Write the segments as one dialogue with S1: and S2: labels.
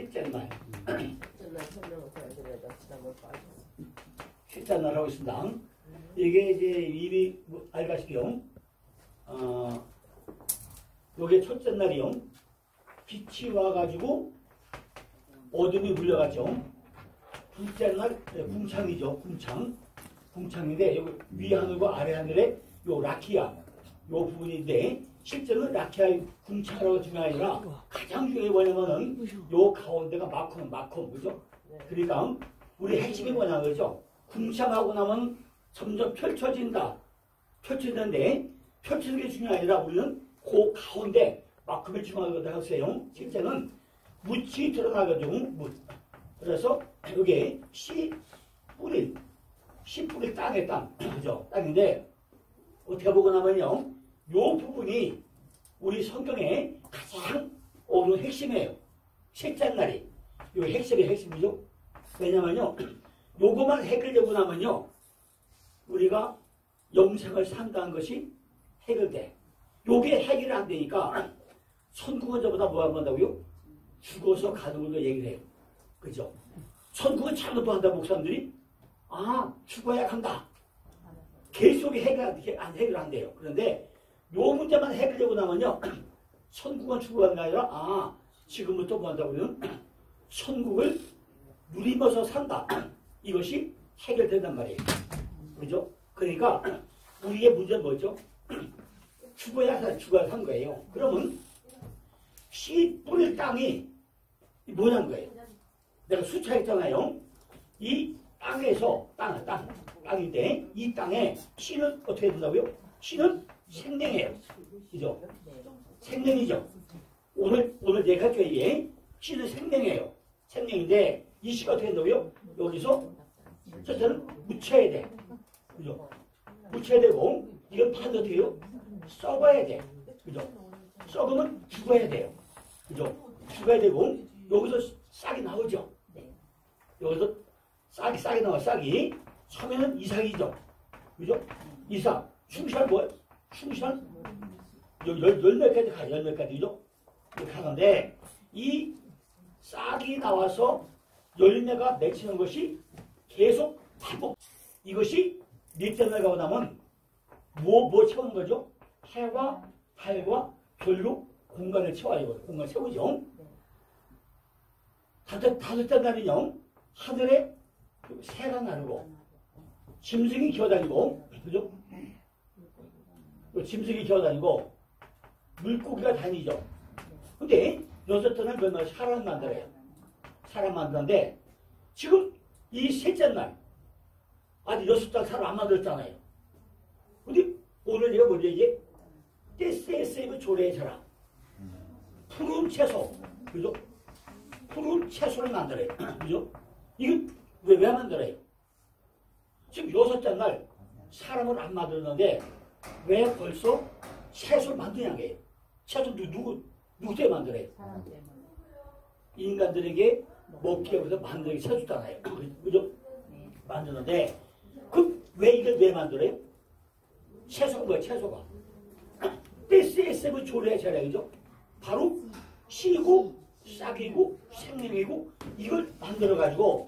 S1: 셋째 날.
S2: 첫날 설명을 잘 드려야 지난번 빠졌어.
S1: 셋째 날 하고 있습니다. 이게 이제 이미 알다시피요. 요게 첫째 날이요. 빛이 와가지고 어둠이 물려갔죠. 둘째 날 궁창이죠. 궁창인데 여기 위 하늘과 아래 하늘에 요 라키아 요 부분인데 실제는 라키아의 궁창이라고 중요한 게 아니라 가장 중요한 게 뭐냐면은 요 가운데가 마콤 그죠? 그러니까 우리 핵심이 뭐냐 그죠? 궁창하고 나면 점점 펼쳐지는데 펼치는 게 중요한 게 아니라 우리는 그 가운데 마콤이 중요하다고 하세요. 실제는 묻이 드러나가지고 그래서 여기에 씨 뿌리 땅에 땅 그죠? 땅인데 어떻게 보고 나면요 요 부분이 우리 성경의 가장 어려운 핵심이에요. 셋째 날이 요 핵심이죠. 왜냐면요 요거만 해결되고 나면요 우리가 영생을 산다는 것이 해결돼. 요게 해결이 안 되니까 천국은 저보다 뭐 한다고요? 죽어서 가는 걸로 얘기를 해요. 그죠? 천국은 잘못도 한다 목사님들이 죽어야 간다. 계속이 해결 안 돼요. 그런데 요 문제만 해결되고 나면요 천국은 죽어가는 게 아니라 지금부터 뭐 한다고요? 천국을 누리면서 산다. 이것이 해결된단 말이에요. 그죠? 그러니까 우리의 문제는 뭐죠? 죽어야 산 거예요. 그러면 씨 뿌릴 땅이 뭐냐는 거예요. 내가 수차했잖아요. 이 땅에서 땅인데 이 땅에 씨는 어떻게 된다고요? 씨는 생명이에요. 그죠? 생명이죠. 오늘 내가 할 거에 씨는 생명이에요. 생명인데 이 씨가 어떻게 된다고요? 여기서 첫째는 묻혀야 돼. 그죠? 묻혀야 되고 이건 반드 어떻게 해요? 썩어야 돼. 그죠? 썩으면 죽어야 돼요. 그죠? 죽어야 되고 여기서 싹이 나오죠. 여기서 싹이 나와. 싹이 처음에는 이삭이죠. 그죠? 이삭 충실한 뭐예요? 충실한 열매까지 가요. 열매까지죠. 이렇게 하는데 이 싹이 나와서 열매가 맺히는 것이 계속 반복. 이것이 넷째 날 가고 나면 뭐 채우는 거죠? 해와 달과 별로 공간을 채워요. 공간을 채우죠. 다섯째 날은요 하늘에 새가 나르고 짐승이 기어다니고 그죠? 짐승이 기어다니고 물고기가 다니죠. 근데 여섯째 날 몇 날 사람 만들어요. 사람 만드는데 지금 이 셋째 날 아직 6달 사람 안 만들었잖아요. 근데 오늘 내가 뭐죠 이게 떼세세이브 조례해서라 푸른 채소 그죠? 푸른 채소를 만들어요. 그죠? 이거 왜 만들어요? 지금 6째 날 사람을 안 만들었는데 왜 벌써 채소를 만드냐는 거예요. 채소 누구 때문에 만들어요? 인간들에게 먹기 위해서 만들기 채소잖아요. 그죠? 만드는데 그럼 이걸 왜 만들어요? 채소가 뭐예요? 채소가 떼세세이브 조례해서라 그죠? 바로 씨고 싹이고 생명이고 이걸 만들어가지고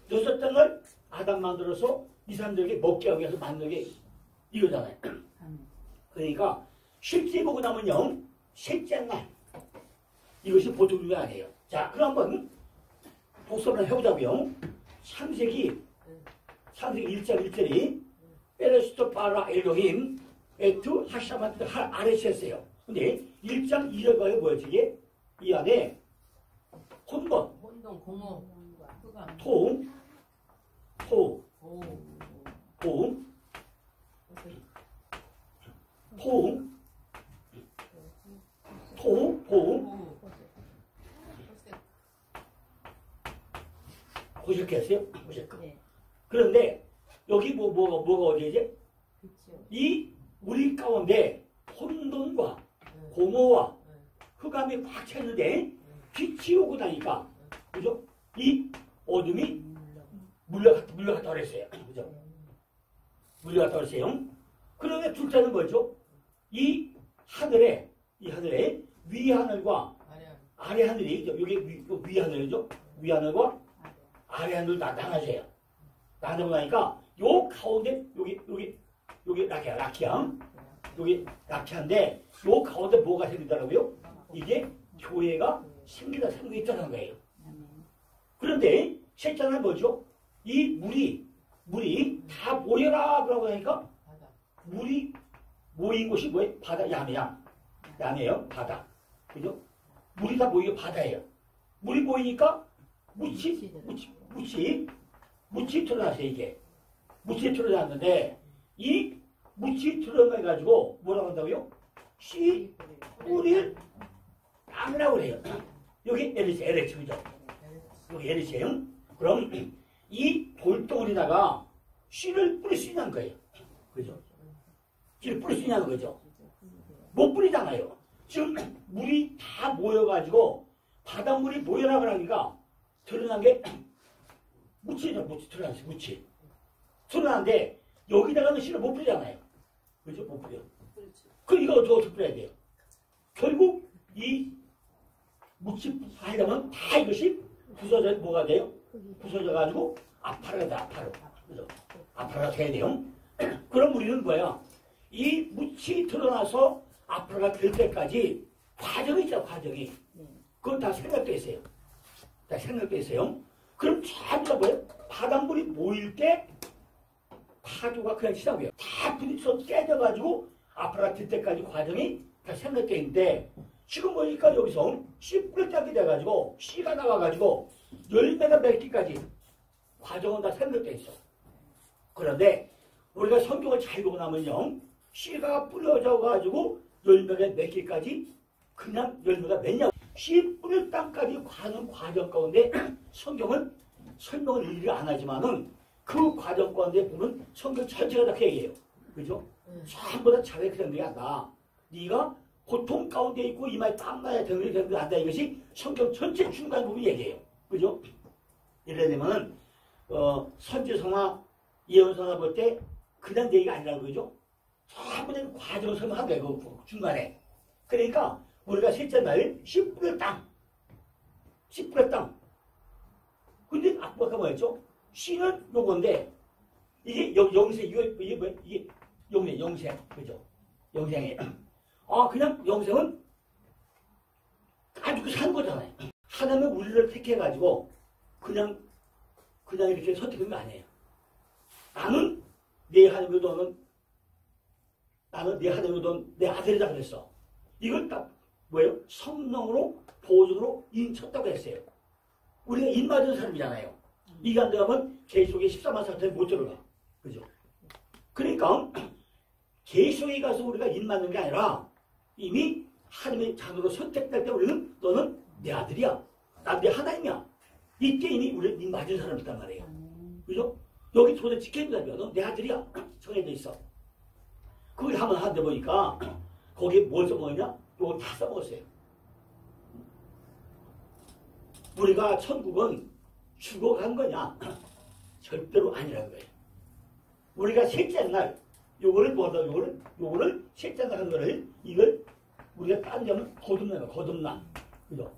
S1: 6째 날 아담 만들어서 이 사람들에게 먹게 하기 위해서 만든 게 이거잖아요. 그러니까 실제 보고 나면요 셋째 날 이것이 보통 게 아니에요. 자 그럼 한번 복습을 해보자고요. 창세기 1장 1절이 베레스토 바라 엘로힘 에투 하샤마트 아레시였어요. 근데 1장 2절과의 뭐였지 이게? 이 안에 혼돈,
S2: 공허,
S1: 토음, 보셨겠어요? 그런데 여기 뭐가 어디지? 이 우리 가운데 혼돈과 공허와 흑암이 꽉 찼는데 빛이 오고 나니까 그죠? 이 어둠이 물려갔다 그랬어요. 그죠? 물려갔다 그랬어요. 그런데 둘째는 뭐죠? 이 하늘에 위 하늘과 아래 하늘이 여기 위 하늘이죠. 위 하늘과 아래 하늘 나눠져요. 나누고 나니까 요 가운데 여기 라키야. 여기 라키한데 요 가운데 뭐가 생기더라고요? 이게 교회가 생기고 있다는 거예요. 그런데 실제는 뭐죠? 이 물이 다 모여라 그러고 나니까 물이 모인 곳이 뭐예요? 바다, 야매예요. 바다. 그죠? 물이 다 모이고 바다예요. 물이 모이니까 묻이 드러났어요, 이게. 묻이 드러났는데, 이 묻이 드러나가지고 뭐라고 한다고요? 씨 뿌릴 땅이라고 그래요. 여기 LH, 그죠? 여기 LH예요. 그럼 이 돌덩어리다가 씨를 뿌릴 수 있는 거예요. 그죠? 씨를 뿌릴 수 있는 거죠. 못 뿌리잖아요. 지금 물이 다 모여가지고 바닷물이 모여라 그러니까 드러난 게 묻히죠. 드러났어요. 묻히. 드러났는데 여기다가는 씨를 못 뿌리잖아요. 그죠? 못 뿌려. 그럼 이거 어떻게 뿌려야 돼요? 결국 이 묻히 하려면 다 이것이 부서져 뭐가 돼요? 부서져가지고 아파라가 돼. 아파로. 그죠? 아파라가 돼야 돼요. 그럼 우리는 뭐야? 이 묻히 드러나서 아파라가 될 때까지 과정이 있죠. 과정이. 그건 다 생각돼 있어요. 다 생각돼 있어요. 그럼 전부 다 뭐예요? 바닷물이 모일 때 파도가 그냥 치자고요. 다 부딪혀 깨져가지고 아파라가 될 때까지 과정이 다 생각돼 있는데 지금 보니까 여기서 씨 뿌릴 때까지 돼가지고 씨가 나와가지고 열매가 맺기까지 과정은 다 생각돼 있어. 그런데 우리가 성경을 잘 보고 나면요, 씨가 뿌려져가지고 열매가 맺기까지 그냥 열매가 맺냐? 씨 뿌릴 땅까지 가는 과정 가운데 성경은 설명을 일일이 안 하지만은 그 과정 가운데 보면 성경 전체가 다 그 얘기예요. 그죠? 전부 다 자기가 그런 게 아니라 네가 고통 가운데 있고 이마에 땀나야 되는 게 안다. 이것이 성경 전체 중간 부분 얘기예요. 그죠? 예를 들면은 선지서나 예언서나 볼 때 그냥 얘기가 아니라고 그러죠? 전부 다 과정을 설명한 거예요. 그 중간에. 그러니까 우리가 셋째 날 씨 뿌릴 땅. 근데 아까 뭐였죠? 씨는 요건데 이게 영생 이게 뭐야? 이게 영생 그죠? 영생이에요. 그냥 영생은 아주 산 거잖아요. 하나님은 우리를 택해가지고 그냥 이렇게 선택한 거 아니에요. 나는 내 하나님의 넌 내 아들이다 그랬어. 이걸 딱 뭐예요? 성령으로 보증으로 인쳤다고 했어요. 우리가 인 맞은 사람이잖아요. 이게 안 들어가면 계속에 14만 상태에 못 들어가. 그죠? 그러니까 계속에 가서 우리가 인 맞는 게 아니라 이미 하나님의 자녀로 선택될 때 우리는 너는 내 아들이야. 난 내 하나님이야. 이때 이미 우리는 인 맞은 사람이란 말이에요. 그죠? 여기 도대 지켜야 된다며. 너 내 아들이야. 정해져 있어. 그걸 한번 하는데 보니까 거기에 뭘 써먹었냐? 이거 다 써먹었어요. 우리가 천국은 죽어간 거냐? 절대로 아니라는 거예요. 우리가 셋째 날 요거를 셋째 날 하는 거를 이걸 우리가 딴 점은 거듭남. 그죠?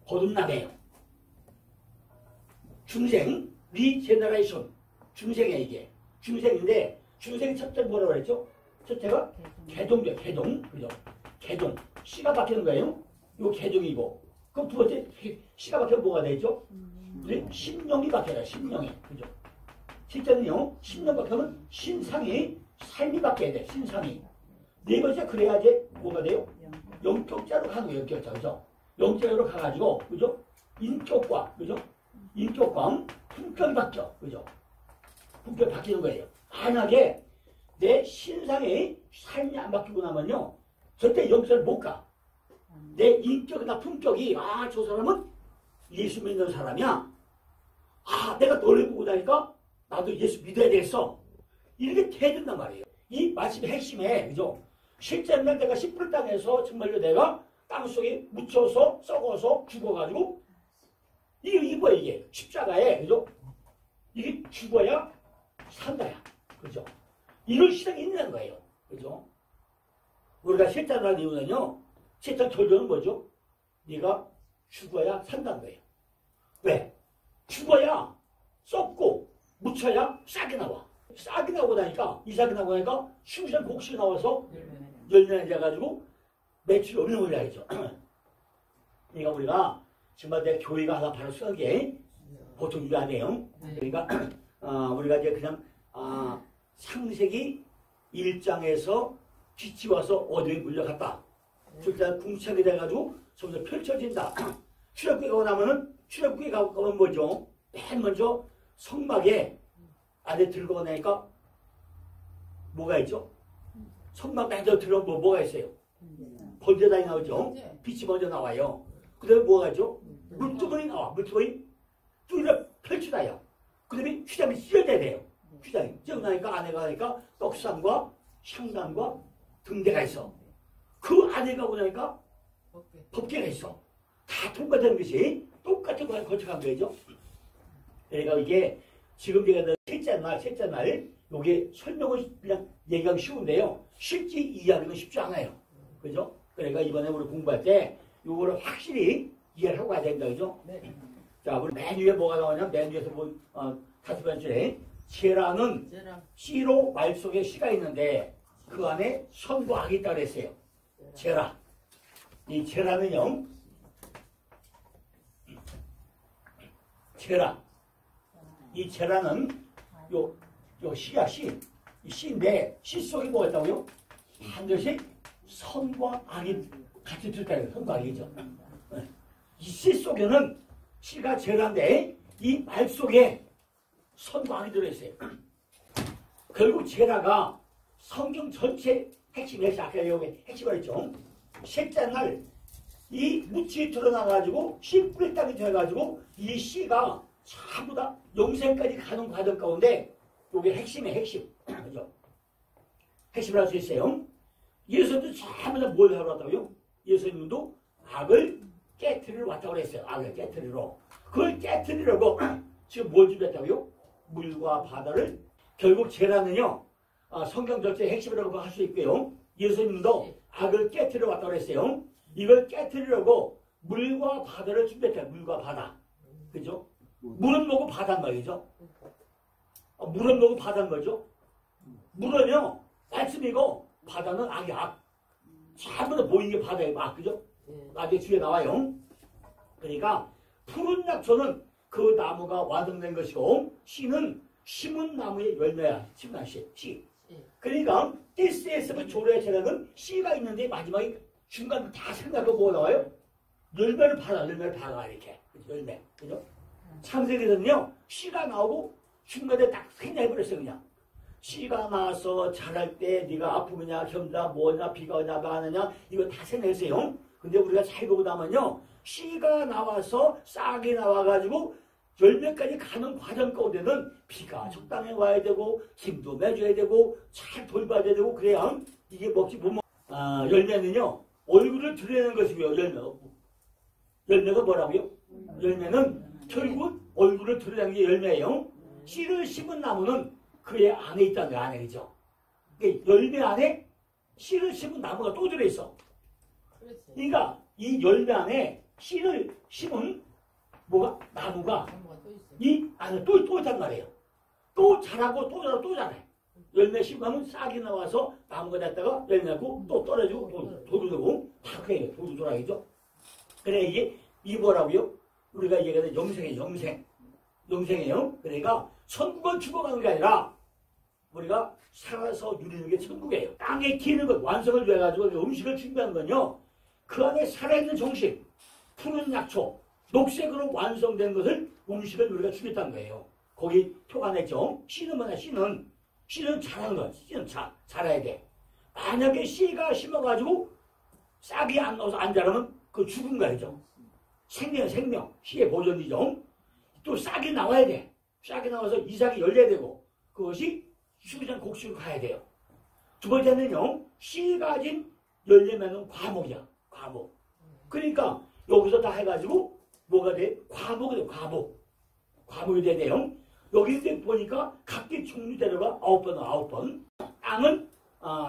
S1: 거듭남이에요. 중생, 리제너레이션. 중생이야 이게. 중생인데 중생이 첫째 뭐라고 그랬죠? 첫째가 개동이죠. 개동. 그죠? 개동. 씨가 박히는 거예요. 이거 개동이고. 그럼 두 번째 씨가 박히면 뭐가 되죠? 심령이 박혀요. 심령이. 그죠? 실제는요. 심령 박히면 신상이 삶이 바뀌어야 돼. 신상이. 네 번째 그래야지 뭐가 돼요? 영격자로 가는 거예요. 영격자. 그죠? 영적으로 가가지고 그죠? 인격과 그죠? 인격과 품격이 바뀌어. 그죠? 품격이 바뀌는 거예요. 만약에 내 신상의 삶이 안 바뀌고 나면요. 절대 영적을 못 가. 내 인격이나 품격이 저 사람은 예수 믿는 사람이야. 내가 너를 보고 나니까 나도 예수 믿어야 되겠어. 이렇게 돼야 된단 말이에요. 이 말씀의 핵심에 그죠? 실제는 내가 씨 뿌릴 땅에서 정말로 내가 땅속에 묻혀서 썩어서 죽어가지고 이게 뭐야 이게 십자가에 그죠? 이게 죽어야 산다야. 그죠? 이런 시장이 있는 거예요. 그죠? 우리가 실제를 할 이유는요. 실제 결론은 뭐죠? 네가 죽어야 산다는 거예요. 왜? 죽어야 썩고 묻혀야 싹이 나와. 싹이 나고 나니까 이 싹이 나고 나니까 싱싱한 곡식이 나와서 열매가 돼가지고 매출이 없는 거야죠. 그러니까 우리가 정말 내 교회가 하나 바로 쓰는 게 보통 이거 아니에요. 그러니까 우리가 이제 그냥 창세기 1장에서 빛이 와서 어둠에 물려갔다. 일단 궁창이 돼가지고 점점 펼쳐진다. 출애굽기가 나면은 출애굽기가 가면 뭐죠? 맨 먼저 성막에 안에 들어가 나니까 뭐가 있죠? 성막 안에 들어가면 뭐가 있어요? 번제단이 나오죠? 빛이 먼저 나와요. 그 다음에 뭐가 있죠? 물두멍이 나와. 물두멍이 뚜기를 펼치다요. 그 다음에 휘장이 찢어져야 돼요. 휘장이 찢어나니까 안에 가니까 떡상과 향단과 등대가 있어. 그 안에 가고 나니까 법계가 있어. 다 통과되는 것이 똑같은 걸 거쳐간 거죠. 그러니까 이게 지금 제가 셋째 날 요게 설명을 그냥 얘기하기 쉬운데요. 실제 이해하기는 쉽지 않아요. 그죠? 그러니까 이번에 우리 공부할 때 요거를 확실히 이해를 하고 가야 된다. 그죠? 네. 자, 우리 맨 위에 뭐가 나오냐면 맨 위에서 다섯 번째 제라는 씨로 말 속에 씨가 있는데 그 안에 선과 악이 있다고 그랬어요. 제라. 이 제라는요. 제라. 이 제라는 요 씨야 씨. 이 씨인데 씨 속에 뭐가 있다고요? 반드시 선과 악이 같이 들어있다. 선과 악이죠. 이 씨 속에는 씨가 제라인데 이 말 속에 선과 악이 들어있어요. 결국 제라가 성경 전체 핵심이 아까 여기 핵심을 했죠. 셋째 날 이 묻이 드러나가지고 씨 뿌리 땅이 돼가지고 이 씨가 전부 다 영생까지 가는 과정 가운데 이게 핵심이에요. 핵심. 그죠? 핵심을 할 수 있어요. 예수님도 전부 다 뭘 하러 왔다고요? 예수님도 악을 깨트리러 왔다고 그랬어요. 악을 깨트리러. 그걸 깨트리려고 지금 뭘 준비했다고요? 물과 바다를. 결국 제라는요. 성경 전체의 핵심이라고 할 수 있고요. 예수님도 악을 깨트리러 왔다고 그랬어요. 이걸 깨트리려고 물과 바다를 준비했대요. 물과 바다. 그죠? 물은 뭐고 바다는 말이죠. 물은 뭐고 바다는 거죠. 물은요. 말씀이고 바다는 악이 악. 전부 다 보이는 게 바다의 악. 그죠? 나중에 뒤에 나와요. 그러니까 푸른 약초는 그 나무가 완성된 것이고 씨는 심은 나무의 열매야. 심은 씨. 그러니까 SSF 조례의 제라는 씨가 있는데 마지막에 중간 다 생각하고 뭐가 나와요? 열매를 받아 이렇게. 열매. 그죠? 창세기에서는요, 씨가 나오고 중간에 딱 생략해버렸어요, 그냥. 씨가 나서 자랄 때 네가 아프느냐, 겸다, 뭐냐, 비가 오냐, 마느냐, 이거 다 생략했어요. 근데 우리가 잘 보고 나면요, 씨가 나와서 싹이 나와가지고 열매까지 가는 과정 가운데는 비가 적당히 와야 되고, 힘도 매줘야 되고, 잘 돌봐야 되고, 그래야 이게 먹지 못 먹. 열매는요, 얼굴을 드러내는 것이고요, 열매가 뭐라고요? 열매는 결국 얼굴을 드러내는 게 열매예요. 씨를 심은 나무는 그의 안에 있다는 거 안에 그죠? 그러니까 열매 안에 씨를 심은 나무가 또 들어있어. 그러니까 이 열매 안에 씨를 심은 뭐가 나무가 이 안에 또 있단 말이에요. 또 자라고 또 자라고 또 자라요. 열매 심으면 싹이 나와서 나무가 됐다가 열매 낳고 또 떨어지고 돌도 되고 다 그래요. 돌도 돌아야죠. 그래 이게 뭐라고요? 우리가 얘기하는 영생이에요. 그러니까 천국을 죽어가는 게 아니라 우리가 살아서 누리는 게 천국이에요. 땅에 기는 것, 완성을 위해가지고 음식을 준비하는 건요. 그 안에 살아있는 정식, 푸른 약초, 녹색으로 완성된 것을 음식을 우리가 준비했다는 거예요. 거기 표가 냈죠. 씨는 뭐냐, 씨는 자라는 거야. 씨는 자라야 돼. 만약에 씨가 심어가지고 싹이 안 나와서 안 자라면 그 죽은 거죠. 생명, 씨의 보존이죠. 또 싹이 나와야 돼. 싹이 나와서 이삭이 열려야 되고 그것이 수비장 곡식으로 가야 돼요. 두 번째는요. 씨 가진 열매는 과목이야. 과목. 그러니까 여기서 다 해가지고 뭐가 돼? 과목이 돼. 과목이 돼요. 여기 보니까 각기 종류대로가 9번. 땅은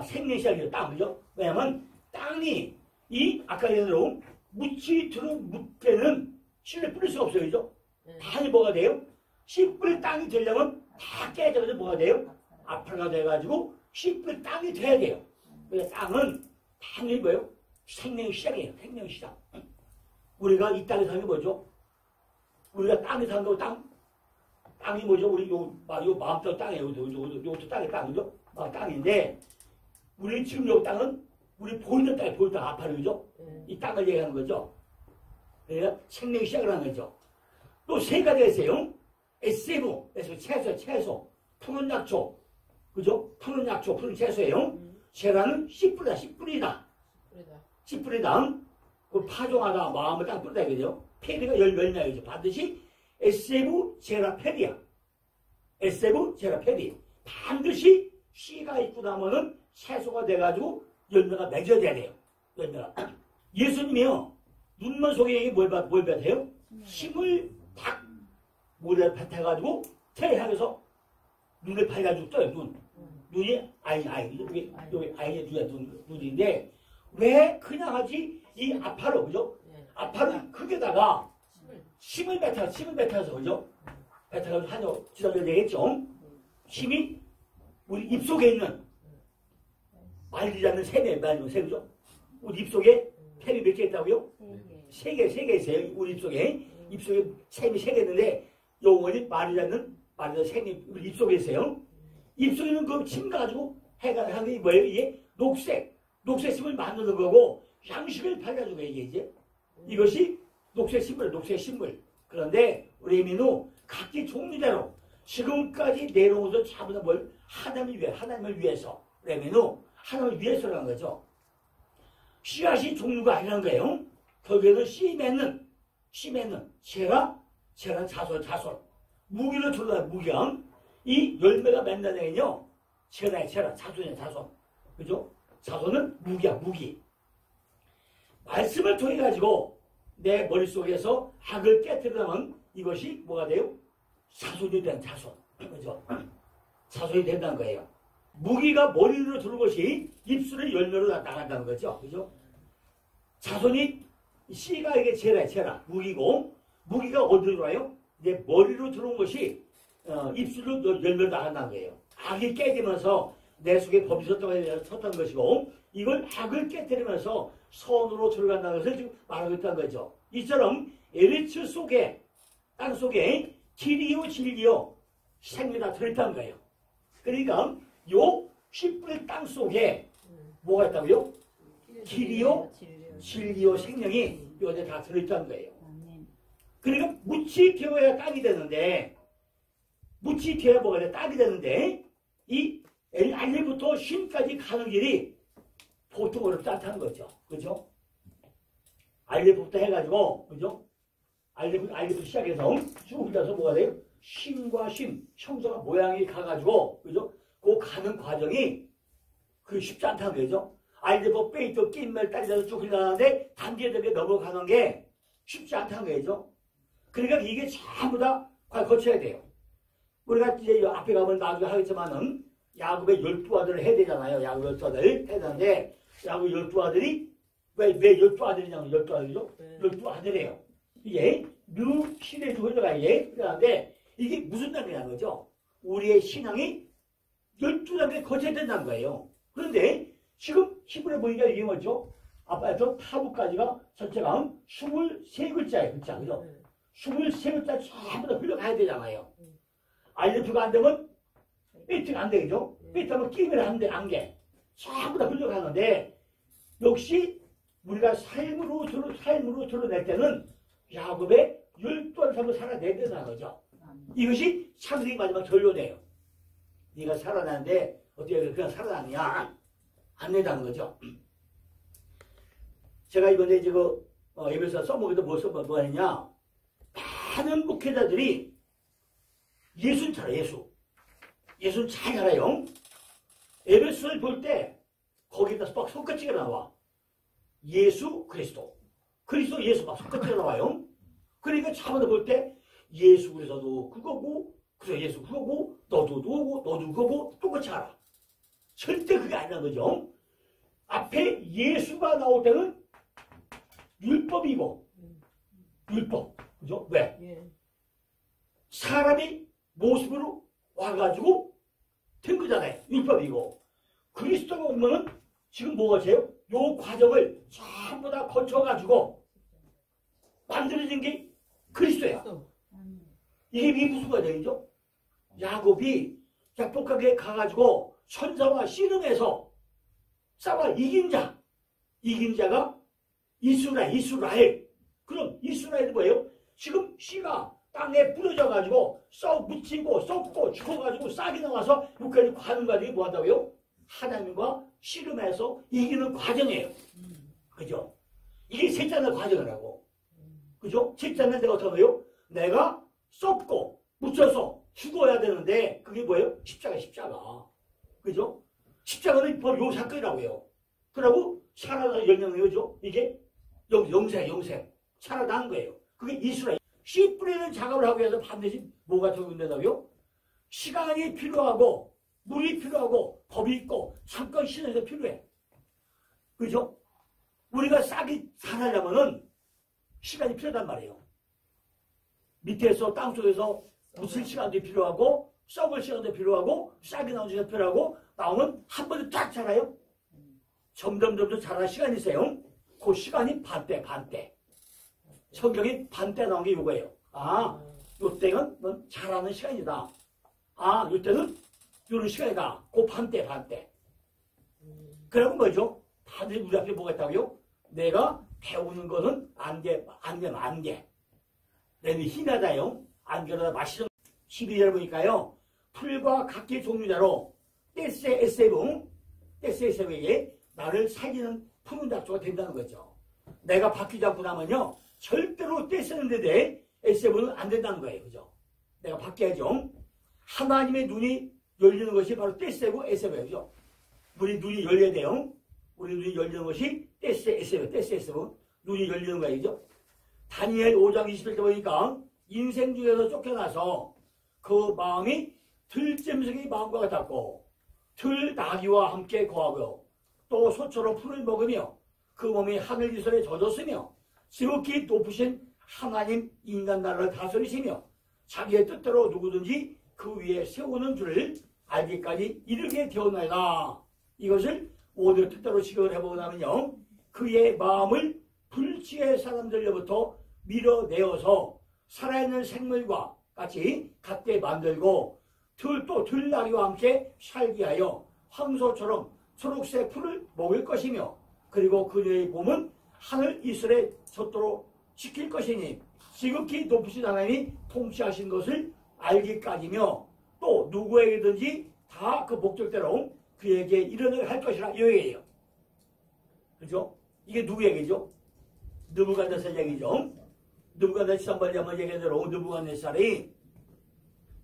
S1: 생명시작이죠. 땅, 그죠? 왜냐면 땅이 이 아까 얘기한 대로 묻히 들은 묻대는 씨를 뿌릴 수가 없어요. 그죠?
S2: 네.
S1: 당연히 뭐가 돼요? 씨 뿌릴 땅이 되려면 다 깨져서 뭐가 돼요? 아파가 돼가지고 씨 뿌릴 땅이 돼야 돼요. 그래서 땅은 당연히 뭐예요? 생명의 시작이에요. 생명의 시작. 우리가 이 땅에 사는 게 뭐죠? 우리가 땅에 사는 거 땅이 뭐죠? 우리 요 마음속 땅이에요. 요것도 땅이 땅이죠? 땅인데 우리 지금 요 땅은 우리 보이는 땅이 보이는 땅 아파요. 그죠? 이 땅을 얘기하는 거죠. 그러니까 생명의 시작을 하는 거죠. 또 세 가지가 있어요. SF, 채소, 푸른 약초, 그죠? 푸른 약초, 푸른 채소예요. 채라는 씨뿌리다. 그 파종하다 마음을 딱 뿌리다 그죠? 페리가 열매야 그죠? 반드시 SF 제라 페리야. SF 제라 페리. 반드시 씨가 있고 나면은 채소가 돼가지고 열매가 맺어져야 돼요. 열매가. 예수님이요. 눈먼 속에 뭘 뱉어요? 힘을 딱 물에 뱉어가지고 태를 향해서 눈을 밝아주고 떠요. 눈이 여기 아이의 눈인데 왜 그냥 하지? 이 아파로 그죠? 아파로 크게다가 힘을 뱉어서 그죠? 뱉어가지고 한여 지난번에 얘기했죠. 힘이 우리 입속에 있는 말리지 않는 세죠? 우리 입속에 템이 몇 개 있다고요? 세 개 있어요. 우리 입속에 샘이 3개 있는데 영원히 말리지 않는 샘이 우리 입속에 있어요. 입속에 있는 그 침 가지고 해가 하는 게 뭐예요? 이게 녹색 심을 만드는 거고 양식을 발라주고 이게 이것이 녹색 식물. 그런데 우리 이민우 각기 종류대로 지금까지 내려오면서 잡은 뭘 하나님을 위해서 이민우 하나님을 위해서라는 거죠. 씨앗이 종류가 아니라는 거예요. 거기에는 씨 맺는 채란 자손 무기를 둘러다 무기양 이 열매가 맺는 애는요 채란 자손이야 자손 그죠? 자손은 무기 말씀을 통해 가지고 내 머릿속에서 악을 깨뜨리면 이것이 뭐가 돼요? 자손이 된 자손 그죠? 자손이 된다는 거예요. 무기가 머리로 들어온 것이 입술의 열매로 나간다는 거죠. 그죠? 자손이 씨가 이게 채라 무기고 무기가 어디로 와요? 내 머리로 들어온 것이 입술로 열매로 나간다는 거예요. 악이 깨지면서 내 속에 법이 섰던 것이고 이걸 악을 깨뜨리면서 선으로 들어간다는 것을 지금 말하고 있다는 거죠. 이처럼 에리츠 속에 땅 속에 길이요 진리요 생명이 다 들어있다는 거예요. 그러니까 요 씨뿌릴 땅 속에 뭐가 있다고요? 길이요 진리요 생명이 요새 다 들어있다는 거예요. 그러니까 묻히 되어야 땅이 되는데 묻히 되어야 뭐가 돼? 땅이 되는데 이 알리부터 쉼까지 가는 길이 보통 어렵지 않다는 거죠. 그죠? 알리부터 해가지고 그죠? 알리부터 시작해서 쭉 가서 뭐가 돼요? 쉼과 형성과 모양이 가가지고 그죠? 그 가는 과정이 그 쉽지 않다는 거죠. 알리부 빼이또 낀멜 따리면서 쭉 흘러가는데 단계적에 넘어가는 게 쉽지 않다는 거죠. 그러니까 이게 전부 다 거쳐야 돼요. 우리가 이제 앞에 가면 나중에 하겠지만은 야곱의 12아들을 해야 되잖아요. 야곱 12아들 해야 되는데 야곱 12아들이 왜 12아들이냐면 12아들이죠? 12아들이에요. 이게 뉴 시대에 흘러가 이게 그러는데 이게 무슨 단계라는 거죠? 우리의 신앙이 12단계 거쳐야 된다는 거예요. 그런데 지금 히브리 보니까 이게 뭐죠? 아빠에서 타부까지가 전체가 23글자예요. 글자 그죠? 23글자 전부 다 흘러가야 되잖아요. 알리프가 안 되면 삐트가 안 되겠죠? 삐트하면 끼면 안 돼. 전부 다 흘러가는데 역시 우리가 삶으로 드러낼 때는 야곱의 12알 삶을 살아내야 된다는 거죠. 이것이 창세기 마지막 결론이에요. 네가 살아나는데 어떻게 그냥 살아나느냐? 안 된다는 거죠. 제가 이번에 지금 에베소 써보기도 뭐 하느냐? 많은 목회자들이 예수는 잘 알아요. 예수는 잘 알아요. 에베소를 볼 때 거기다 막 손가락이 나와. 예수 그리스도 예수 막 손가락이 나와요. 그러니까 차원을 볼 때 예수 그리스도도 그거고 그래서 예수 그거고 너도 그거고 똑같이 알아. 절대 그게 아니라는 거죠. 앞에 예수가 나올 때는 율법이고 율법. 그죠? 왜?
S2: 예.
S1: 사람이 모습으로 와가지고 된 거잖아요. 율법이고. 그리스도가 오면은 지금 뭐가 돼요? 요 과정을 전부 다 거쳐가지고 만들어진 게 그리스도야. 이게 무슨 과정이죠? 야곱이 약복하게 가가지고 천사와 씨름해서 싸워 이긴 자가 이스라엘. 그럼 이스라엘이 뭐예요? 지금 씨가 땅에 부러져가지고 묻히고 썩고 죽어가지고 싹이 나와서 여기까지 가는 과정이 뭐한다고요? 하나님과 씨름해서 이기는 과정이에요. 그죠? 이게 셋째의 과정이라고. 그죠? 셋째는 내가 어떻게 해요? 내가 썩고 묻혀서 죽어야 되는데 그게 뭐예요? 십자가. 그죠? 십자가는 바로 요 사건이라고요. 그러고 살아나서 영영이 거죠? 이게 영생. 살아난 거예요. 그게 이스라엘. 씨 뿌리는 작업을 하기 위해서 반드시 뭐가 적용된다고요? 시간이 필요하고 물이 필요하고 법이 있고 잠깐 신에서 필요해. 그죠? 우리가 싹이 살아려면은 시간이 필요하단 말이에요. 밑에서 땅속에서 묻힐 시간도 필요하고 썩을 시간도 필요하고 싹이 나오는 시간도 필요하고 나오면 한 번에 딱 자라요. 점점 자라는 시간이 있어요. 그 시간이 반대. 성경이 반대 나온 게 이거예요. 요때는 자라는 시간이다. 요때는 요런 시간이다. 그 반대. 그러면 뭐죠? 다들 우리 앞에 뭐가 있다고요? 내가 배우는 것은 안개. 내는 희나다요. 안개로다 마시는 12절 보니까요. 풀과 각기 종류대로 떼세에게 나를 살리는 푸른 잡초가 된다는 거죠. 내가 바뀌지 않고 나면요. 절대로 떼쓰는 데에 에세브는 안 된다는 거예요. 그죠? 내가 바뀌어야죠. 하나님의 눈이 열리는 것이 바로 떼세고 에세브예요. 우리 눈이 열려야 돼요. 우리 눈이 열리는 것이 떼세에세브. 눈이 열리는 거예요. 다니엘 5장 21절 보니까 인생 중에서 쫓겨나서 그 마음이 들짐승의 마음과 같았고 들나귀와 함께 거하고요. 또 소처럼 풀을 먹으며 그 몸이 하늘 이슬에 젖었으며 지극히 높으신 하나님 인간 나라를 다스리시며 자기의 뜻대로 누구든지 그 위에 세우는 줄을 알기까지 이르게 되었나이다. 이것을 오늘 뜻대로 지각을 해보고 나면요. 그의 마음을 불치의 사람들로부터 밀어내어서 살아있는 생물과 같이 같게 만들고 또 들나귀와 함께 살게 하여 황소처럼 초록색 풀을 먹을 것이며 그리고 그녀의 몸은 하늘 이슬에 젖도록 지킬 것이니 지극히 높으신 하나님이 통치하신 것을 알기까지며 또 누구에게든지 다 그 목적대로 그에게 이르는 할 것이라 이 얘기예요. 그죠? 이게 누구 얘기죠? 느부갓네살 얘기죠. 느부갓네살 지난번에 한번 얘기한 대로 느부갓네살이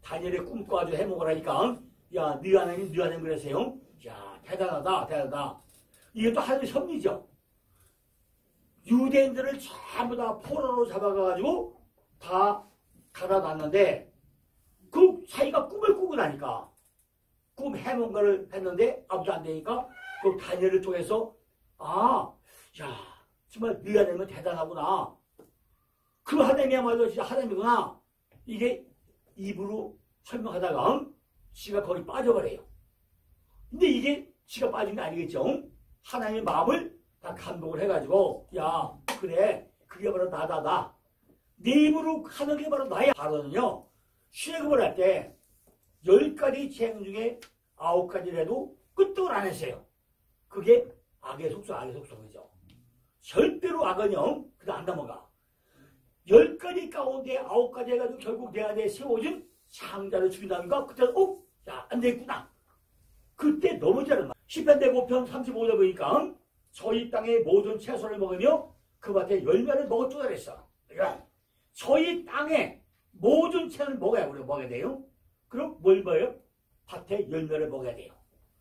S1: 다니엘의 꿈꿔 가지고 해먹을 하니까 야, 네 하나님 그러세요? 야, 대단하다. 이게 또 하나님의 섭리죠. 유대인들을 전부 다 포로로 잡아가지고 다 가다 놨는데 그 자기가 꿈을 꾸고 나니까 꿈 해먹은 거를 했는데 아무도 안 되니까 그 다니엘을 통해서 야, 정말 네 하나님은 대단하구나. 그 하나님이야말로 진짜 하나님이구나. 이게 입으로 설명하다가 지가 거기 빠져버려요. 근데 이게 지가 빠진 게 아니겠죠. 하나님의 마음을 다 감동을 해가지고 야 그래 그게 바로 나다. 네 입으로 하는 게 바로 나야. 바로는요. 시행을 할 때 10가지 재앙 중에 9가지를 해도 끄떡을 안 했어요. 그게 악의 속성이죠. 절대로 악은요. 그다 안 넘어가. 10가지 가운데 9가지 해가지고 결국 내 안에 세워진 상자를 죽인다니까 그때는 야 안 되겠구나. 그때 넘어지는 말. 시편 105편 35절 보니까 저희 땅의 모든 채소를 먹으며 그 밭에 열매를 먹었다 그랬어. 그러니까 저희 땅에 모든 채소를 먹어야 돼요. 그럼 뭘 먹어요? 밭에 열매를 먹어야 돼요.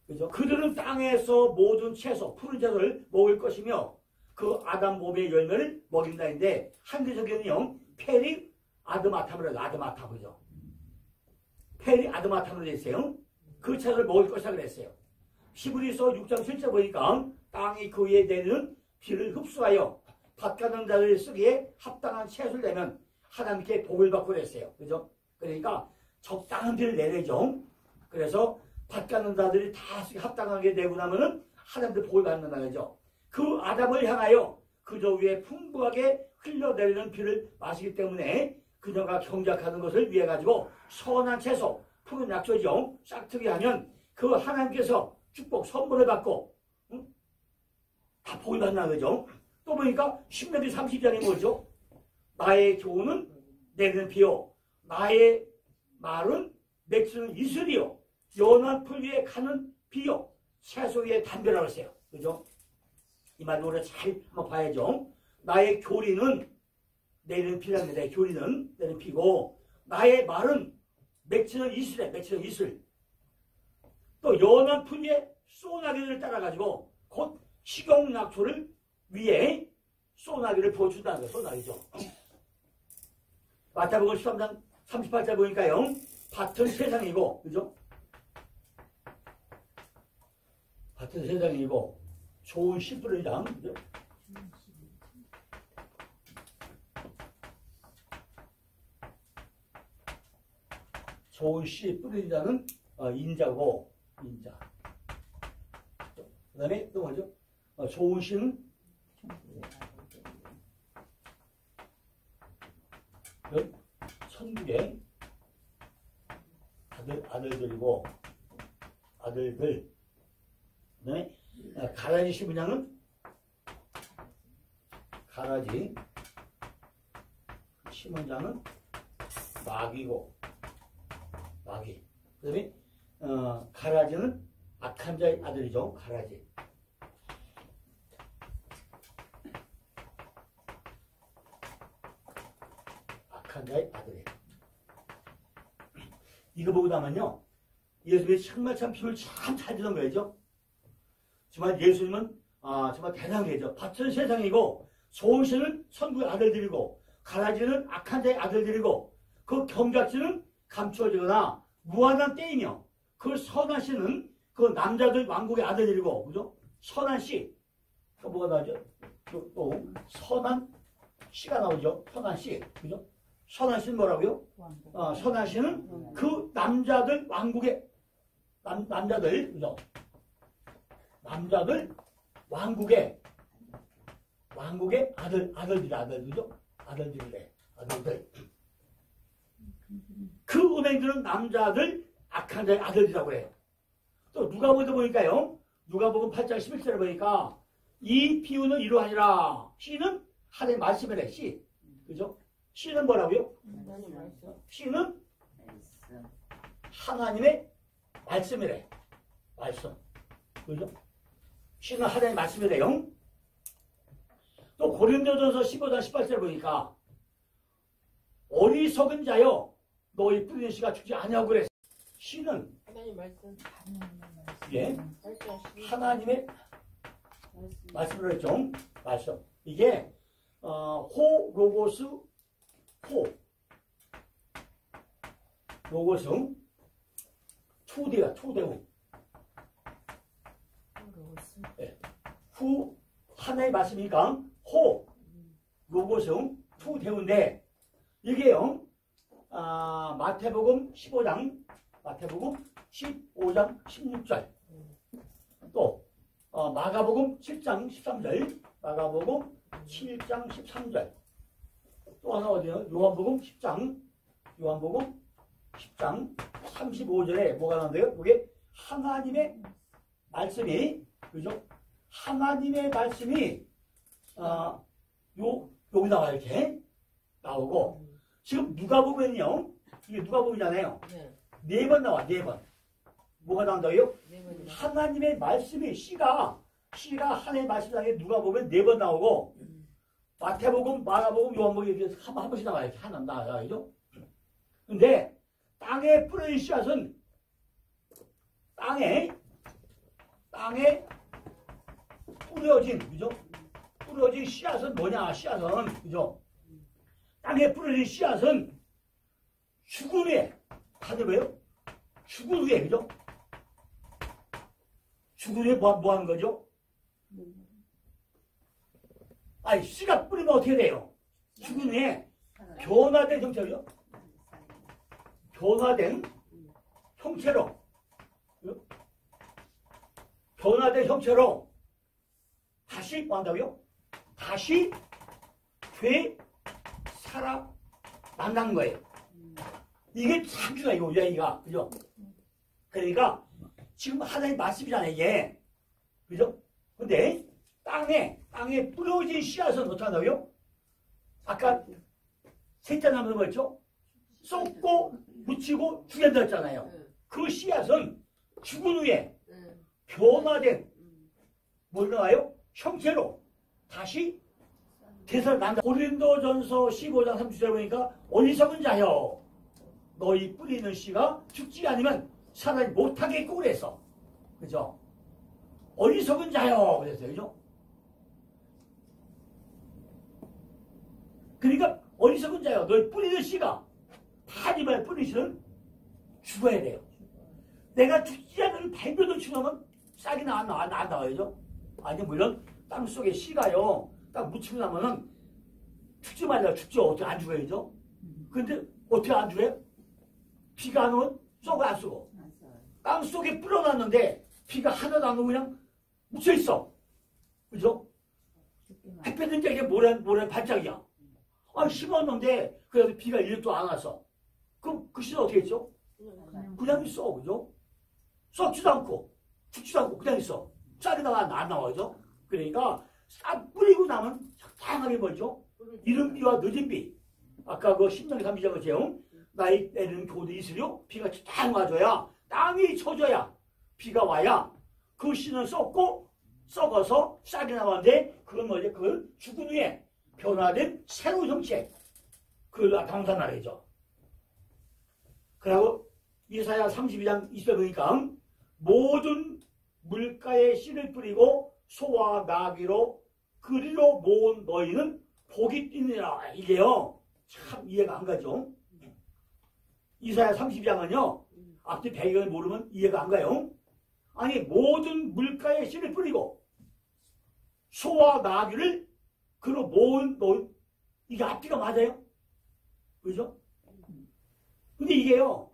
S1: 그죠? 그들은 땅에서 모든 채소, 푸른 채소를 먹을 것이며 그 아담 몸의 열매를 먹인다는데 한글적에는요 페리 아드마탐으로 아드마탐 그죠? 페리 아드마탐으로 되어 있어요. 그 채소를 먹을 것이라 그랬어요. 히브리서 6장 7절 보니까 땅이 그 위에 내리는 비를 흡수하여 밭가는 자들이 쓰기에 합당한 채소를 내면 하나님께 복을 받고 그랬어요. 그죠? 그러니까 적당한 비를 내내죠. 그래서 밭가는 자들이 다 쓰기 합당하게 되고 나면은 하나님께 복을 받는다 그죠? 그 아담을 향하여 그저 위에 풍부하게 흘러내리는 비를 마시기 때문에 그녀가 경작하는 것을 위해 가지고 선한 채소, 푸른 약초죠. 싹트게 하면 그 하나님께서 축복 선물을 받고 다 복을 받나 그죠? 또 보니까 신명기 30장이 뭐죠? 나의 교훈은 내리는 비요, 나의 말은 맺히는 이슬이요, 연한 풀 위에 가는 비요, 채소 위에 담배라고 했어요. 그죠? 이 말을 우리가 잘 한번 봐야죠. 나의 교리는 내리는 비랍니다. 내 교리는 내리는 비고, 나의 말은 맺히는 이슬에 맺히는 이슬. 또 연한 풀 위에 소나기를 따라가지고 곧 식용약초를 위에 소나기를 부어준다는 거예요. 소나기죠. 마태복음 13장 38절 보니까요. 밭은 세상이고, 그죠? 밭은 세상이고 좋은 씨 뿌리는 장, 그죠? 좋은 씨 뿌리는 자는 인자고, 인자. 그 다음에 또 뭐죠? 좋은 씨는 천국의 아들들이고, 아들들. 그 다음에 가라지 심은 자는 가라지 심은 자는 마귀고, 마귀. 그 다음에 가라지는 악한 자의 아들이죠. 가라지. 악한 자의 아들이에요. 이거 보고 나면요, 예수님이 정말 참 비유를 참 잘 주는 거죠. 정말 예수님은 정말 대단한 거죠. 밭은 세상이고, 좋은 씨는 천국의 아들들이고, 가라지는 악한 자의 아들들이고, 그 경작지는 감추어지거나 무한한 때이며, 그 선한 씨는 그 남자들 왕국의 아들들이고, 그죠? 선한 씨. 또 뭐가 나오죠? 또 선한 씨가 나오죠. 선한 씨. 그죠? 선한 씨는 뭐라고요? 선한 씨는 그 남자들 왕국의 남자들, 그죠? 남자들 왕국의 아들들, 그죠? 아들들이래. 아들들. 그 은행들은 남자들 악한 자의 아들이라고 해요. 또 누가복음 보니까요. 누가복음 8장 11절에 보니까 이 비유는 이러하니라. 씨는 하나님의 말씀이래. 씨. 그죠? 씨는 뭐라고요? 씨는 하나님의 말씀이래. 말씀. 그죠? 씨는 하나님의 말씀이래요. 또 고린도전서 15장 18절 보니까 어리석은 자여 너희 뿌리는 씨가 죽지 아니하고 그래. 씨는
S2: 하나님 말씀.
S1: 예, 하나님의 말씀을 했죠. 말씀. 이게 호 로고스 호 로고스 투대야 투대우. 예. 후 하나의 말씀이니까 호 로고스 투대우인데 이게요. 마태복음 15장 16절 또 마가복음 7장 13절 마가복음 7장 13절 또 하나 어디요? 요한복음 10장 35절에 뭐가 나오는데요? 이게 하나님의 말씀이 그죠? 하나님의 말씀이 여기 나와 이렇게 나오고 지금 누가복음은요. 이게 누가복음이잖아요. 네 번 나와. 4번. 뭐가 나온다고요? 하나님의 말씀이 씨가 하나님의 말씀이 누가복음에 4번 나오고 마태복음, 마가복음, 요한복음 이렇게 한 번씩 나와요. 이렇게 하나 나와요. 근데 땅에 뿌려진 씨앗은 땅에 뿌려진 그죠? 뿌려진 씨앗은 뭐냐? 씨앗은 그죠? 땅에 뿌려진 씨앗은 죽은 후에 다들 왜요? 죽은 후에 그죠? 죽은 후에 뭐 하는 거죠? 아니 씨가 뿌리면 어떻게 돼요? 죽은 후에 변화된 형체로 변화된 형체로 변화된 형체로 다시 뭐 한다고요? 다시 되살아난다는 거예요. 이게 참 중요해요. 이거 이야기가. 그죠? 그러니까 지금 하나님 말씀이잖아요. 이게. 그죠? 근데 땅에 뿌려진 씨앗은 어떻게 한다고요? 아까 셋째 나무는 뭐였죠? 쏟고 묻히고 죽인다 했잖아요. 그 씨앗은 죽은 후에 변화된 뭘 나와요? 형체로 다시 되살아난다. 고린도전서 15장 30절에 보니까 어리석은 자여 너희 뿌리는 씨가 죽지 않으면 살아나지 못하겠고 그래서 그죠? 어리석은 자여 그랬어요. 그죠? 그러니까 어리석은 자여 너희 뿌리는 씨가 하지만 뿌리는 씨는 죽어야 돼요. 내가 죽지 않는 발표도 치면 싹이 안 나와야죠. 아니 물론 땅속에 씨가요 딱 묻히고 나면은 죽지 말라 죽죠. 어떻게 안 죽어야죠. 근데 어떻게 안 죽어요? 비가 안 오면 썩어 안 썩어. 땅속에 뿌려놨는데 비가 하나도 안 오고 그냥 묻혀있어. 그죠? 햇볕 든 게 모래 반짝이야. 아 심었는데 그래서 비가 1년도 안 왔어. 그럼 그 씨는 어떻게 했죠? 그냥 있어. 그죠? 썩지도 않고 죽지도 않고 그냥 있어. 싹이 안 나와죠. 그러니까 싹 뿌리고 나면 다양하게 뭐죠? 이른 비와 늦은 비. 아까 그 신명기 32장을 제용 나의 때는 교도 있으려 비가 딱 와줘야 땅이 쳐줘야 비가 와야 그 씨는 썩어서 싹이 나왔는데 그건 뭐지? 그걸 죽은 후에 변화된 새로운 형체. 그걸 강산나라죠. 그리고 이사야 32장 20절 보니까 모든 물가에 씨를 뿌리고 소와 나귀로 그리로 모은 너희는 복이 있느니라. 이게요 참 이해가 안 가죠. 이사야 32장은요 앞뒤 배경을 모르면 이해가 안 가요. 아니 모든 물가에 씨를 뿌리고 소와 나귀를 그리로 모은 너희 이게 앞뒤가 맞아요? 그죠? 근데 이게요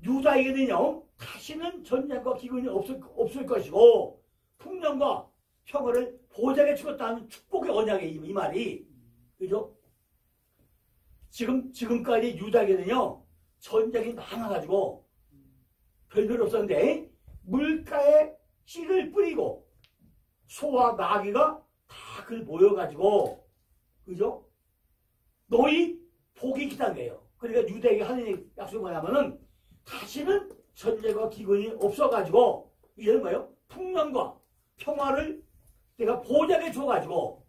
S1: 유다에게는요 다시는 전쟁과 기근이 없을 것이고 풍년과 평화를 보장해 주겠다는 축복의 언약의 이 말이 그죠? 지금까지 유다에게는요 전쟁이 많아가지고 별별 없었는데 물가에 씨를 뿌리고 소와 나귀가 다 그걸 모여가지고 그죠? 너희 복이 기다린 거예요. 그러니까 유다에게 하나님의 약속이 뭐냐면은 다시는 전쟁과 기근이 없어가지고 이제는 뭐예요? 풍년과 평화를 내가 보장해 줘가지고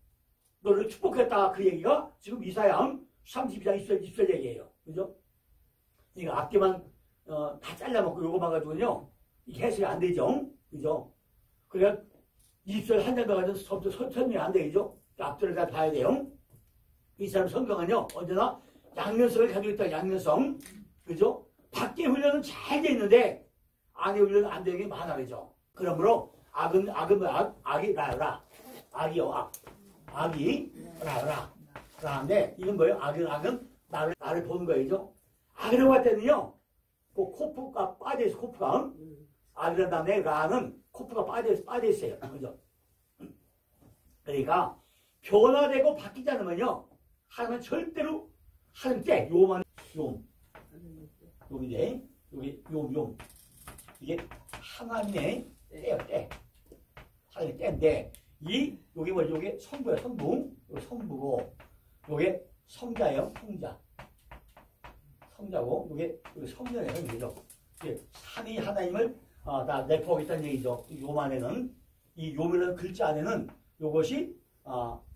S1: 너를 축복했다. 그 얘기가 지금 이사야 32장 20절 얘기예요. 그죠? 이거 앞뒤만 다 잘라먹고 요거만 가지고는요 이게 해석이 안 되죠. 그죠? 그러니까 20절 한 장 더 가지고 설명이 안 되죠. 앞뒤를 다 봐야 돼요. 이 사람 성경은요 언제나 양면성을 가지고 있다. 양면성. 그죠? 밖에 훈련은 잘 돼 있는데 안에 훈련은 안 되는 게 많아. 그죠? 그러므로 악이 라라. 악이 라라. 라는데 이건 뭐예요? 악은 나를 보는 거예요. 악이라고 할 때는요 그 코프가 빠져있어. 코프가 악이란 다음에 라는 코프가 빠져있어요. 그죠? 그러니까 변화되고 바뀌지 않으면요 하나님은 절대로 하나님 때 요인데 여기 이게 하나님의 때예요. 때. 하나님의 때인데 여기 뭐죠? 요게 성부예요. 성부. 요게 성부고 요게 성자예요. 성자고 요게 성전이에요. 그죠? 삼위 하나님을 다 내포하고 있다는 얘기죠. 요만에는 이 요만한 글자 안에는 요것이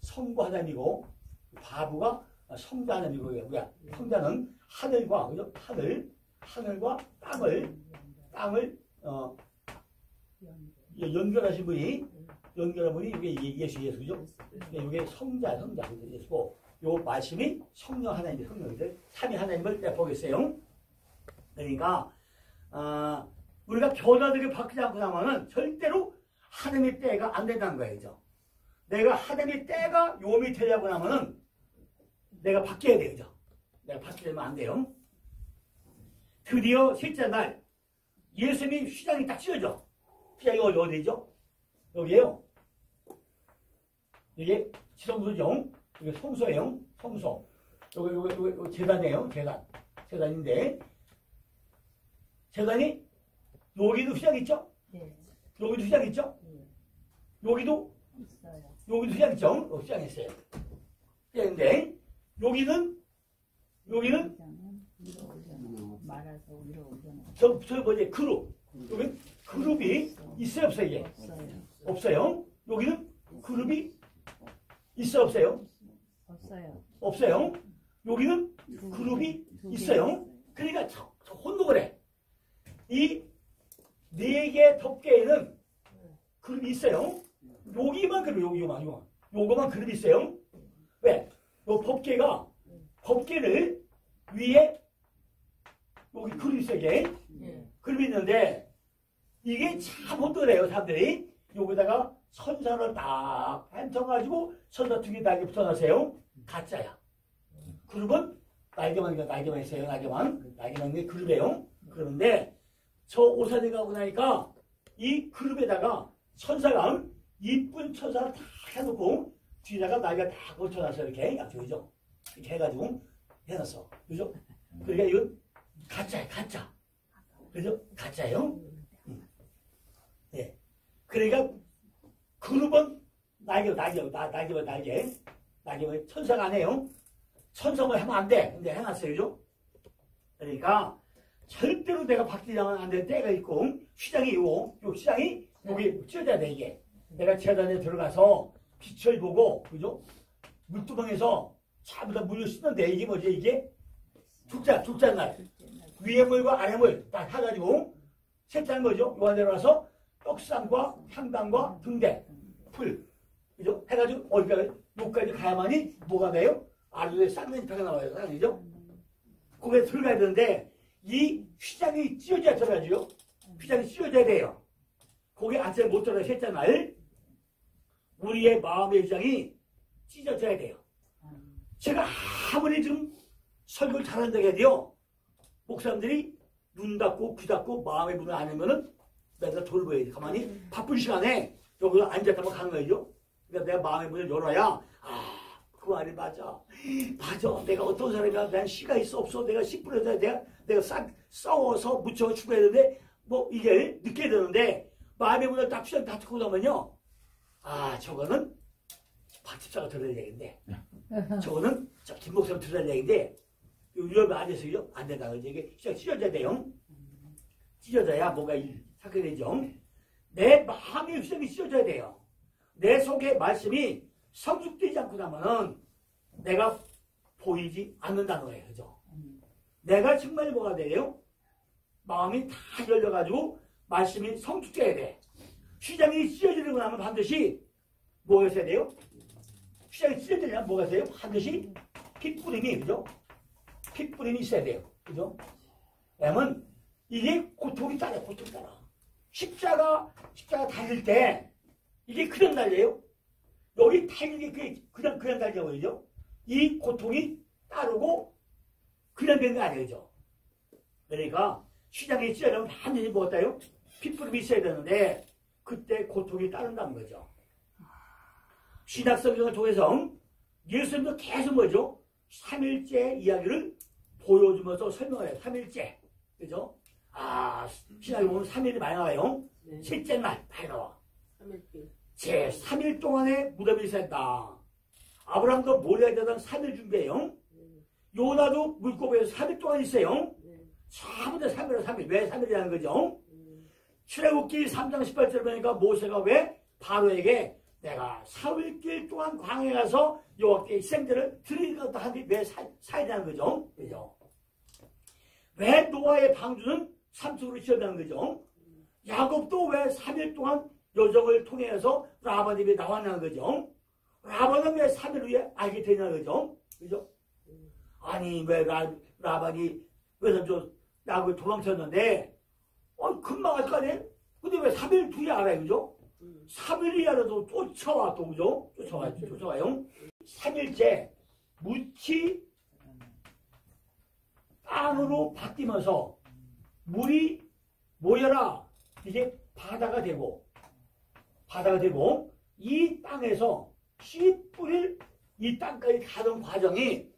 S1: 성부 하나님이고 바부가 성자 하나님이고 뭐야? 성자는 하늘과 그죠? 하늘과 땅을 연결하신 분이 이게 예수죠? 이게 성자 예수고 요 말씀이 성령 하나님의 성령들 삼위 하나님을 내포하겠어요. 그러니까 우리가 변화되게 바뀌지 않고 나면은 절대로 하나님의 때가 안 된다는 거예요. 내가 하나님의 때가 요미 되려고 하면은 내가 바뀌어야 되죠. 내가 바뀌려면 안 돼요. 드디어 셋째 날 예수님이 휘장이 딱 찢어져. 휘장이 어디죠? 여기에요. 이게 지성소죠. 이게 성소예요. 성소. 여기 재단이에요. 재단인데 재단이 여기도 휘장 있죠?
S3: 네.
S1: 여기도 휘장 있죠? 여기도
S3: 있어요.
S1: 여기도 휘장 있죠? 여기 휘장 있어요. 휘장인데 여기는
S3: 휘장은 위로 올려놓고 말아서 위로 올려놓고
S1: 저 뭐지 그룹. 여기 그룹이 있어요 없어요 이게?
S3: 없어요.
S1: 없어요. 여기는 그룹이 있어요 없어요?
S3: 없어요.
S1: 없어요. 여기는 그룹이 있어요. 그러니까 저 혼동을 해. 이 네 개 덮개에는 그룹이 있어요. 여기만 그룹, 요거만 그룹이 있어요. 왜? 요 덮개를 위에 여기 그룹이 있어요. 이게 그룹이 있는데 이게 참 혼동을 해요. 사람들이 여기다가 천사를 딱 펼쳐가지고 천사 두 개 날개 붙여놨어요. 가짜야. 그룹은 날개만 있어요. 날개만 게 그룹이에요. 그런데 저 오산에 가고 나니까 이 그룹에다가 천사가 이쁜 천사를 다 해놓고 뒤에다가 날개를 다 걸쳐놨어요. 이렇게 약속이죠. 이렇게 해가지고 해놨어. 그죠? 그러니까 이건 가짜야. 가짜. 그죠? 가짜예요. 네. 그러니까 그룹은 날개만 천사가 안 해요. 천사만 하면 안 돼. 근데 해놨어요. 그죠? 그러니까 절대로 내가 바뀌면 안 될 때가 있고 휘장이 요 휘장이 여기 찢어져야 돼. 이게 내가 재단에 들어가서 빛을 보고 그죠? 물두멍에서 전부 다 물을 씻는데 이게 뭐지? 이게 죽자 날 위에 물과 아래 물 딱 해가지고 세차는 거죠. 요 안에 들어가서 떡상과 향단과 등대 풀 그죠? 해가지고 여기까지 가야만이 뭐가 돼요? 아래에 쌍면파가 나와요. 쌍이죠? 거기에 들어가야 되는데 이 휘장이 찢어져야 들어가죠. 휘장이 찢어져야 돼요. 거기 안쪽에 못 들어가 셋째 우리의 마음의 휘장이 찢어져야 돼요. 제가 아무리 좀 설교를 잘한다고 해도요. 목사님들이 눈 닫고 귀 닫고 마음의 문을 안 열면은 내가 돌보야지. 가만히 바쁜 시간에 여기서 앉았다면 가는 거죠. 그러니까 내가 마음의 문을 열어야 그 말이 맞아. 내가 어떤 사람이야. 난 시가 있어 없어. 내가 10%에 내가 싸워서 묻혀 죽어야 되는데 뭐 이게 느껴야 되는데 마음의 문을 딱 휘장 다 듣고 나면요. 저거는 박 집사가 들어야 되겠는데 저거는 김 목사가 들어야 되겠는데 위험이 안 돼서요. 안 된다. 이게 휘장 찢어져야 돼요. 찢어져야 뭐가 사게 되죠. 내 마음의 휘장이 찢어져야 돼요. 내 속에 말씀이 성숙되지 않고 나면은 내가 보이지 않는다는 거예요. 그죠? 내가 정말 뭐가 돼요? 마음이 다 열려가지고 말씀이 성숙돼야 돼. 휘장이 찢어지려고 하면 반드시 뭐가 있어야 돼요? 휘장이 찢어지려면 뭐가 있어요? 반드시 핏뿌림이, 그죠? 핏뿌림이 있어야 돼요. 그죠? 왜냐면 이게 고통이 따라. 십자가 달릴 때 이게 그냥 달려요. 여기 달리는 게 그냥 달려 보이죠? 이 고통이 따르고 그냥 되는 거 아니죠? 그러니까 휘장이 찢어지면 반드시 뭐가 따요? 핏뿌림이 있어야 되는데 그때 고통이 따른다는 거죠. 신약성경을 통해서 예수님도 계속 뭐죠? 3일째 이야기를 보여주면서 설명을 해요. 3일째. 그죠? 신약에 보면 3일이 많이 나와요.
S2: 네.
S1: 셋째 날 많이 나와.
S2: 3일째.
S1: 제 3일 동안에 무덤이 있었다. 아브라함도 모리아에 대한 3일 준비해요. 요나도 물고기에서 3일 동안 있어요. 전부 다 3일. 왜 3일이라는 거죠? 출애굽기 3장 18절 보니까 모세가 왜 바로에게 내가 4일길 동안 광야에 가서 여호와께 희생제를 드리겠다 하는데 왜 4일이라는 거죠? 그죠? 왜 노아의 방주는 산속으로 지었다는 거죠? 야곱도 왜 3일 동안 여정을 통해서 라반집에 나왔냐는 거죠? 라반은 왜 3일 후에 알게 되냐는 거죠? 그죠? 아니 왜 라반이 왜 야곱을 도망쳤는데 금방 알 거 아니에요? 근데 왜 3일 뒤에 알아요? 그죠? 3일이라도 쫓아와 또 그죠? 쫓아와요. 3일째 묻이 땅으로 바뀌면서 물이 모여라 이게 바다가 되고 이 땅에서 씨 뿌릴 이 땅까지 가는 과정이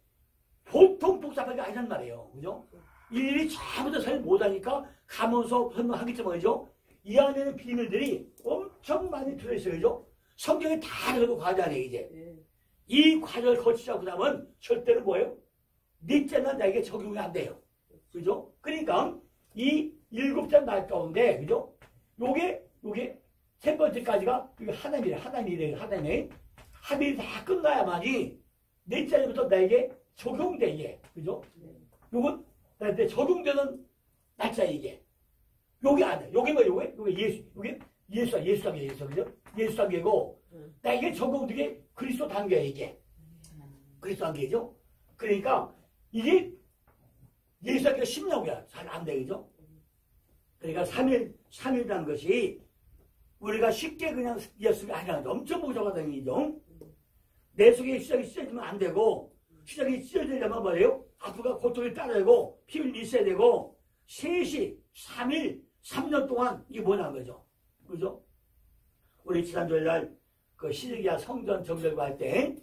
S1: 보통 복잡하게 아니란 말이에요. 그죠? 일일이 처음부터 잘 못하니까 가면서 설명하겠지만 그죠? 이 안에는 비밀들이 엄청 많이 들어있어요. 그죠? 성경에 다 들어도 과제 아니에요 이제. 이 과정을 거치자고 나면 절대로 뭐예요? 넷째는 나에게 적용이 안 돼요. 그죠? 그러니까 이 7째 날 가운데 그죠? 요게 세 번째까지가 하나님이래요. 하나님이 다 끝나야만이 넷째부터 나에게 적용돼 이게. 그죠? 요건 나한테 적용되는 날짜 이게. 요게 안 돼. 요게 예수 단계에서 그죠? 예수 단계고 나에게 적용되게 그리스도 단계야 이게. 그리스도 단계죠? 그러니까 이게 예수 단계가 10년이야. 잘 안 돼. 그죠? 그러니까 3일이라는 것이 우리가 쉽게 그냥 예수가 아니라 엄청 복잡하다는 얘기죠. 내 속에 시작이 찢어지면 안 되고 시작이 찢어지려면 뭐예요? 앞으로가 고통이 따르고 피를 있어야 되고 셋이 3일 3년 동안 이게 뭐냐는 거죠. 그죠? 우리 지난주일 날 그 시드기야 성전 정결과 할 때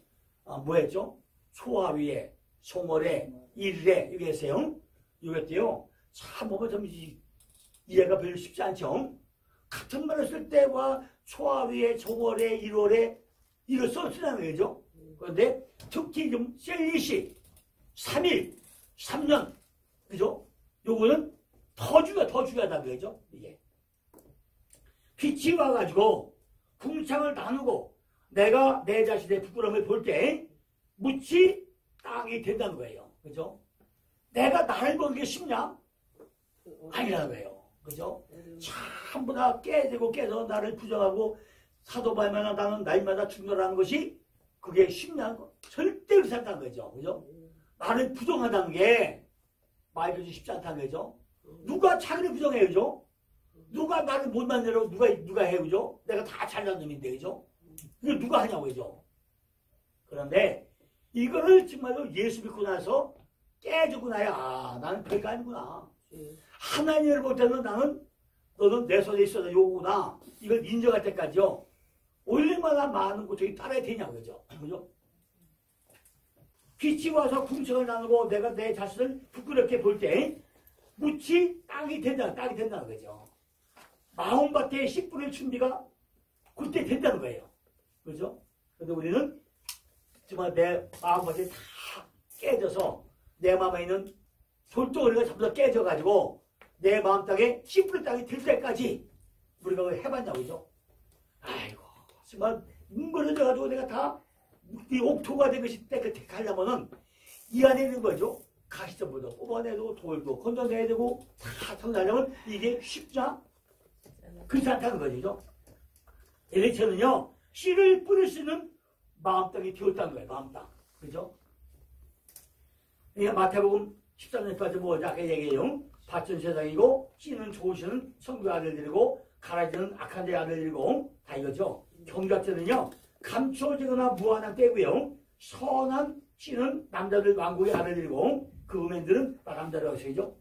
S1: 뭐 했죠? 초하 위에 송월에 일일에 이게 했어요. 이것도요. 참 보면 좀 이해가 별로 쉽지 않죠. 같은 말을 쓸 때와 초하 위에 송월에 1월에 이걸 썼으라는 거죠. 그런데 특히 좀 셀리시 3일 3년 그죠? 요거는 더 중요하다는 거죠. 이게 빛이 와가지고 궁창을 나누고 내가 내 자신의 부끄러움을 볼 때 묻이 땅이 된다는 거예요. 그죠? 내가 나를 보는 게 쉽냐? 아니라는 거예요. 그죠? 전부 다 깨져 나를 부정하고 사도 발마나 나는 날마다 충돌하는 것이 그게 쉽냐는 거 절대 그렇지 않다는 거죠. 그죠? 나를 부정하다는 게 말이 쉽지 않다는 거죠. 누가 자기를 부정해요, 그죠? 누가 나를 못 만나려고 누가 해요, 그죠? 내가 다 잘난 놈인데, 그죠? 이거 누가 하냐고, 그죠? 그런데 이거를 정말로 예수 믿고 나서 깨지고 나야 나는 별거 아니구나. 하나님을 볼 때는 너는 내 손에 있어서 요구나. 이걸 인정할 때까지요. 얼마나 많은 고통이 따라야 되냐고, 그죠? 그죠? 빛이 와서 궁창을 나누고 내가 내 자신을 부끄럽게 볼 때 묻이 땅이 된다는 거죠. 마음밭에 씨 뿌릴 준비가 그때 된다는 거예요. 그죠? 그런데 우리는 정말 내 마음밭에 다 깨져서 내 마음에 있는 돌덩어리가 전부 다 깨져가지고 내 마음 땅에 씨 뿌릴 땅이 될 때까지 우리가 그걸 해봤냐고, 그죠? 아이고, 정말 뭉그러져가지고 내가 다 이 옥토가 된 것이 깨끗하게 가려면은 이 안에 있는 거죠. 가시점부터 뽑아내고 돌도 건져내야 되고 다 정리하려면 이게 쉽냐? 그렇지 않다는 거죠. 엘리처는요 씨를 뿌릴 수 있는 마음땅이 되었다는 거예요. 마음땅. 그죠? 그러니까 마태복음 13절까지 뭐죠? 아까 얘기해요. 밭은 세상이고 씨는 좋으시는 성부의 아들들이고 가라지는 악한 자의 아들들이고 다 이거죠. 경작자는요 감추어지거나 무한한 때고요. 선한 씨는 남자들 왕국의 아들들이고 그 음행들은 남자라고 쓰이죠.